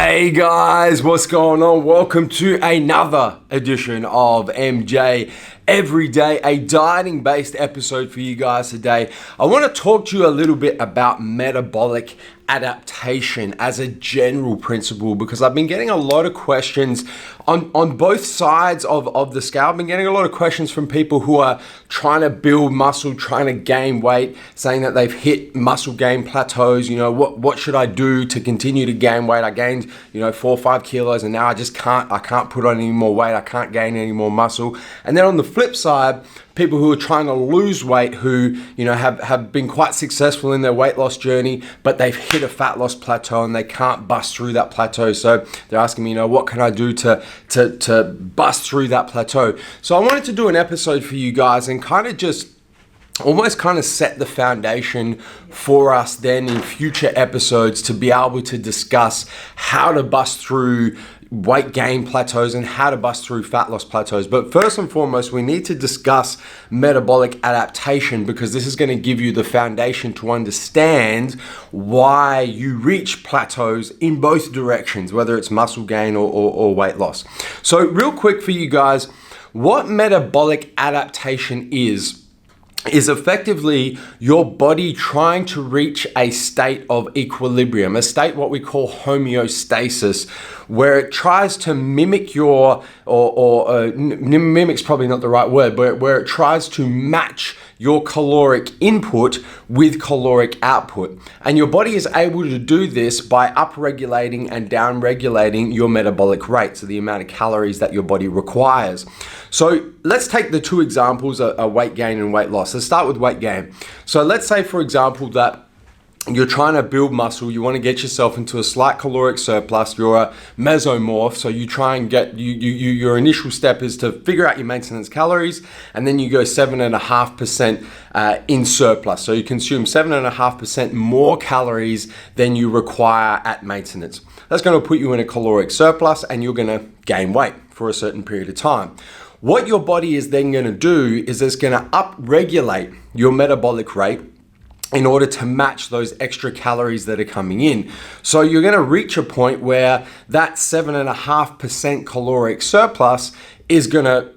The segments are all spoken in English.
Hey guys, what's going on? Welcome to another edition of MJ Everyday, a dieting based episode for you guys today. I want to talk to you a little bit about metabolic adaptation as a general principle because I've been getting a lot of questions on both sides of the scale. I've been getting a lot of questions from people who are trying to build muscle, trying to gain weight, saying that they've hit muscle gain plateaus. You know, what should I do to continue to gain weight? I gained, 4 or 5 kilos and now I can't put on any more weight. I can't gain any more muscle. And then on the flip side, people who are trying to lose weight who, have been quite successful in their weight loss journey, but they've hit a fat loss plateau and they can't bust through that plateau. So they're asking me, what can I do to bust through that plateau? So I wanted to do an episode for you guys and kind of just almost kind of set the foundation for us then in future episodes to be able to discuss how to bust through weight gain plateaus and how to bust through fat loss plateaus. But first and foremost, we need to discuss metabolic adaptation because this is going to give you the foundation to understand why you reach plateaus in both directions, whether it's muscle gain or weight loss. So real quick for you guys, what metabolic adaptation is effectively your body trying to reach a state of equilibrium, a state what we call homeostasis, where it tries to mimic mimic's probably not the right word, but where it tries to match your caloric input with caloric output. And your body is able to do this by upregulating and downregulating your metabolic rate, so the amount of calories that your body requires. So let's take the two examples, weight gain and weight loss. Let's start with weight gain. So let's say, for example, that you're trying to build muscle, you want to get yourself into a slight caloric surplus, you're a mesomorph, so you try and get, your initial step is to figure out your maintenance calories, and then you go 7.5% in surplus. So you consume 7.5% more calories than you require at maintenance. That's going to put you in a caloric surplus and you're going to gain weight for a certain period of time. What your body is then going to do is it's going to upregulate your metabolic rate in order to match those extra calories that are coming in. So you're going to reach a point where that 7.5% caloric surplus is going to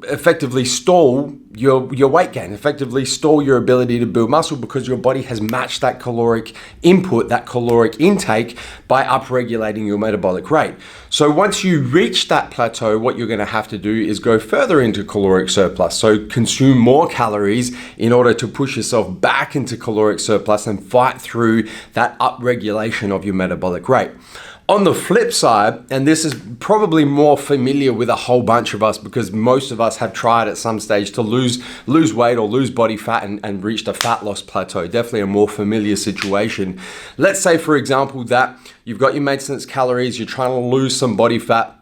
effectively stall your weight gain, effectively stall your ability to build muscle because your body has matched that caloric input, that caloric intake by upregulating your metabolic rate. So once you reach that plateau, what you're going to have to do is go further into caloric surplus. So consume more calories in order to push yourself back into caloric surplus and fight through that upregulation of your metabolic rate. On the flip side, and this is probably more familiar with a whole bunch of us because most of us have tried at some stage to lose weight or lose body fat and reached a fat loss plateau, definitely a more familiar situation. Let's say, for example, that you've got your maintenance calories, you're trying to lose some body fat,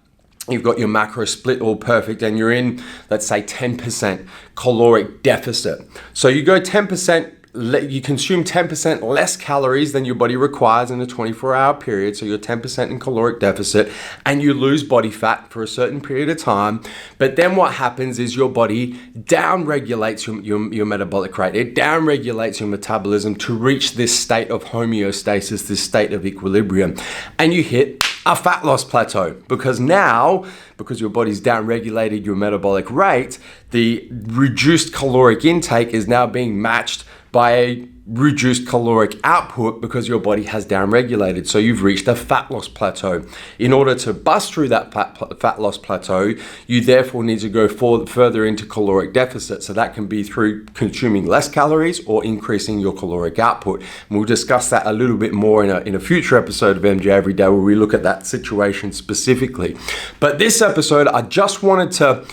you've got your macro split all perfect and you're in, let's say 10% caloric deficit. So you go 10%, you consume 10% less calories than your body requires in a 24-hour period, so you're 10% in caloric deficit, and you lose body fat for a certain period of time. But then what happens is your body downregulates your metabolic rate. It downregulates your metabolism to reach this state of homeostasis, this state of equilibrium, and you hit a fat loss plateau because your body's downregulated your metabolic rate, the reduced caloric intake is now being matched by a reduced caloric output because your body has downregulated. So you've reached a fat loss plateau. In order to bust through that fat loss plateau, you therefore need to go further into caloric deficit. So that can be through consuming less calories or increasing your caloric output. And we'll discuss that a little bit more in a future episode of MJ Everyday where we look at that situation specifically. But this episode, I just wanted to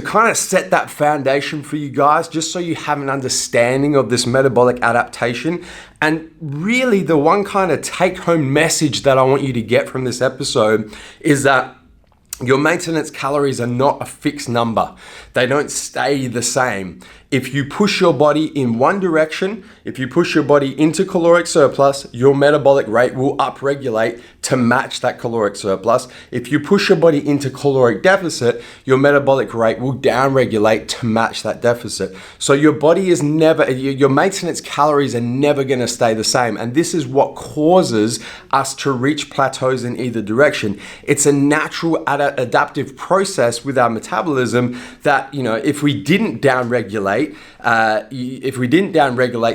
kind of set that foundation for you guys, just so you have an understanding of this metabolic adaptation. And really the one kind of take-home message that I want you to get from this episode is that your maintenance calories are not a fixed number. They don't stay the same. If you push your body in one direction, if you push your body into caloric surplus, your metabolic rate will upregulate to match that caloric surplus. If you push your body into caloric deficit, your metabolic rate will downregulate to match that deficit. So your body is never, your maintenance calories are never going to stay the same. And this is what causes us to reach plateaus in either direction. It's a natural adaptive process with our metabolism that, if we didn't downregulate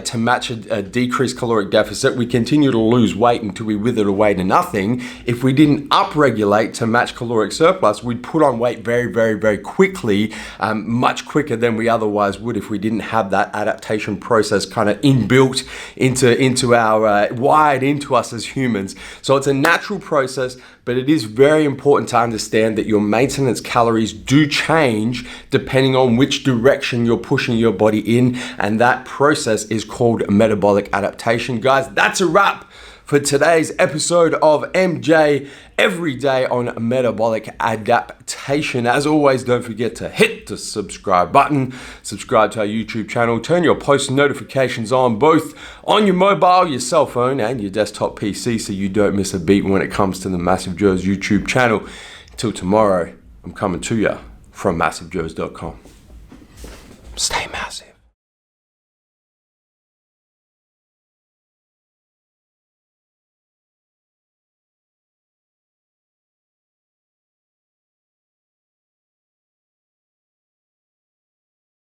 to match a decreased caloric deficit, we continue to lose weight until we wither away to nothing. If we didn't upregulate to match caloric surplus, we'd put on weight very, very, very quickly, much quicker than we otherwise would if we didn't have that adaptation process kind of inbuilt into our, wired into us as humans. So it's a natural process, but it is very important to understand that your maintenance calories do change depending on which direction you're pushing your body in, and that process is called metabolic adaptation. Guys, that's a wrap for today's episode of MJ Every Day on Metabolic Adaptation. As always, don't forget to hit the subscribe button, subscribe to our YouTube channel, turn your post notifications on both on your mobile, your cell phone, and your desktop PC so you don't miss a beat when it comes to the MassiveJoes YouTube channel. Until tomorrow, I'm coming to you from MassiveJoes.com. Stay massive.